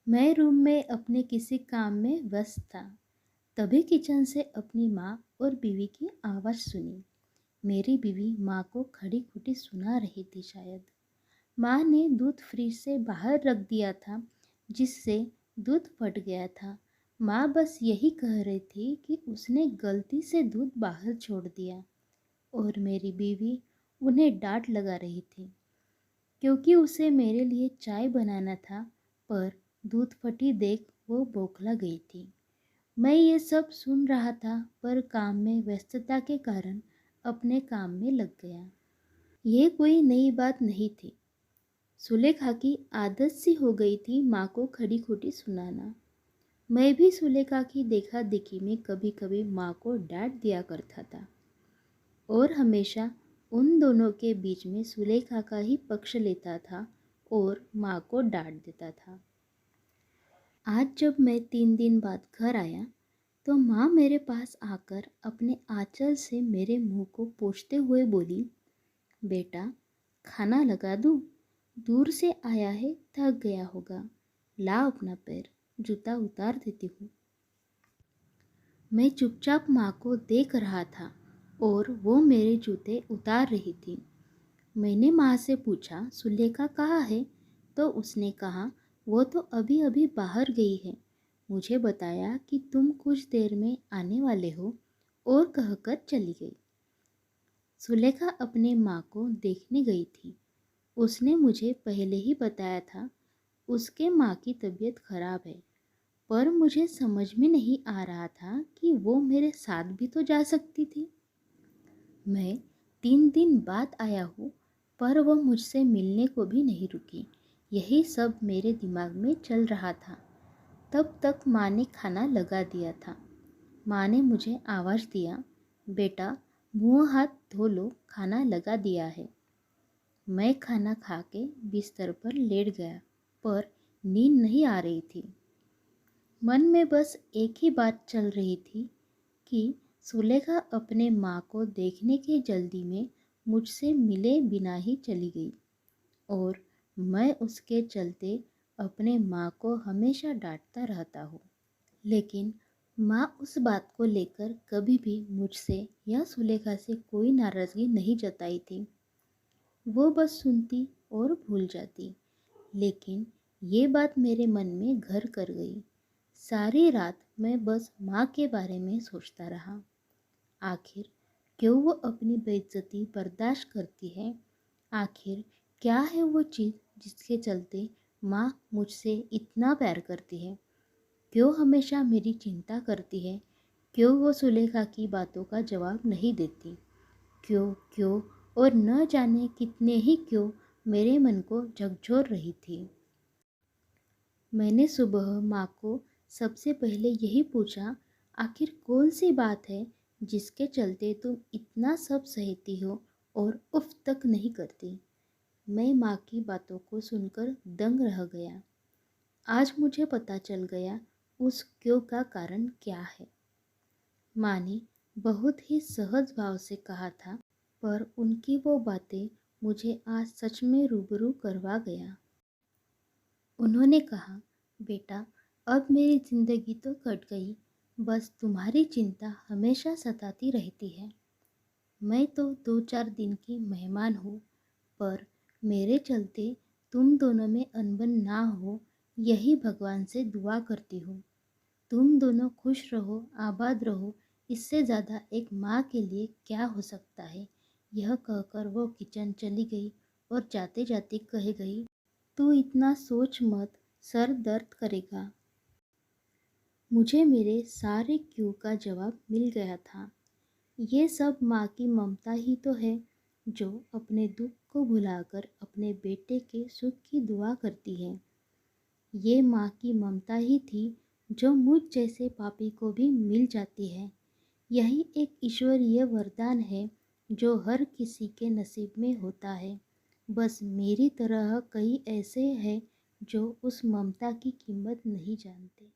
मैं रूम में अपने किसी काम में व्यस्त था। तभी किचन से अपनी माँ और बीवी की आवाज़ सुनी। मेरी बीवी माँ को खड़ी खुटी सुना रही थी शायद। माँ ने दूध फ्रिज से बाहर रख दिया था, जिससे दूध फट गया था। माँ बस यही कह रही थी कि उसने गलती से दूध बाहर छोड़ दिया, और मेरी बीवी उन्हें डांट लगा रही थी क्योंकि उसे मेरे लिए चाय बनाना था। पर दूध फटी देख वो बौखला गई थी। मैं ये सब सुन रहा था, पर काम में व्यस्तता के कारण अपने काम में लग गया। ये कोई नई बात नहीं थी। सुलेखा की आदत सी हो गई थी माँ को खड़ी खोटी सुनाना। मैं भी सुलेखा की देखा देखी में कभी कभी माँ को डांट दिया करता था, और हमेशा उन दोनों के बीच में सुलेखा का ही पक्ष लेता था और माँ को डांट देता था। आज जब मैं 3 दिन बाद घर आया तो माँ मेरे पास आकर अपने आंचल से मेरे मुंह को पोंछते हुए बोली, बेटा खाना लगा दूँ? दूर से आया है, थक गया होगा। ला अपना पैर, जूता उतार देती हूँ। मैं चुपचाप माँ को देख रहा था और वो मेरे जूते उतार रही थी। मैंने माँ से पूछा, सुलेखा कहाँ है? तो उसने कहा, वो तो अभी अभी बाहर गई है। मुझे बताया कि तुम कुछ देर में आने वाले हो, और कहकर चली गई। सुलेखा अपने माँ को देखने गई थी। उसने मुझे पहले ही बताया था उसके माँ की तबीयत खराब है, पर मुझे समझ में नहीं आ रहा था कि वो मेरे साथ भी तो जा सकती थी। मैं 3 दिन बाद आया हूँ, पर वह मुझसे मिलने को भी नहीं रुकी। यही सब मेरे दिमाग में चल रहा था। तब तक माँ ने खाना लगा दिया था। माँ ने मुझे आवाज़ दिया, बेटा मुँह हाथ धो लो, खाना लगा दिया है। मैं खाना खा के बिस्तर पर लेट गया, पर नींद नहीं आ रही थी। मन में बस एक ही बात चल रही थी कि सुलेखा अपने माँ को देखने की जल्दी में मुझसे मिले बिना ही चली गई, और मैं उसके चलते अपने माँ को हमेशा डांटता रहता हूँ। लेकिन माँ उस बात को लेकर कभी भी मुझसे या सुलेखा से कोई नाराज़गी नहीं जताई थी। वो बस सुनती और भूल जाती। लेकिन ये बात मेरे मन में घर कर गई। सारी रात मैं बस माँ के बारे में सोचता रहा। आखिर क्यों वो अपनी बेइज्जती बर्दाश्त करती है? आखिर क्या है वो चीज़ जिसके चलते माँ मुझसे इतना प्यार करती है? क्यों हमेशा मेरी चिंता करती है? क्यों वो सुलेखा की बातों का जवाब नहीं देती? क्यों क्यों और न जाने कितने ही क्यों मेरे मन को झकझोर रही थी। मैंने सुबह माँ को सबसे पहले यही पूछा, आखिर कौन सी बात है जिसके चलते तुम इतना सब सहती हो और उफ तक नहीं करती? मैं माँ की बातों को सुनकर दंग रह गया। आज मुझे पता चल गया उस क्यों का कारण क्या है। माँ ने बहुत ही सहज भाव से कहा था, पर उनकी वो बातें मुझे आज सच में रूबरू करवा गया। उन्होंने कहा, बेटा अब मेरी ज़िंदगी तो कट गई, बस तुम्हारी चिंता हमेशा सताती रहती है। मैं तो 2-4 दिन की मेहमान हूँ, पर मेरे चलते तुम दोनों में अनबन ना हो, यही भगवान से दुआ करती हूँ। तुम दोनों खुश रहो, आबाद रहो, इससे ज़्यादा एक माँ के लिए क्या हो सकता है? यह कहकर वो किचन चली गई और जाते जाते कह गई, तू इतना सोच मत, सर दर्द करेगा। मुझे मेरे सारे क्यों का जवाब मिल गया था। ये सब माँ की ममता ही तो है, जो अपने दुख को भुलाकर अपने बेटे के सुख की दुआ करती है। ये माँ की ममता ही थी जो मुझ जैसे पापी को भी मिल जाती है। यही एक ईश्वरीय वरदान है जो हर किसी के नसीब में होता है। बस मेरी तरह कई ऐसे हैं जो उस ममता की कीमत नहीं जानते।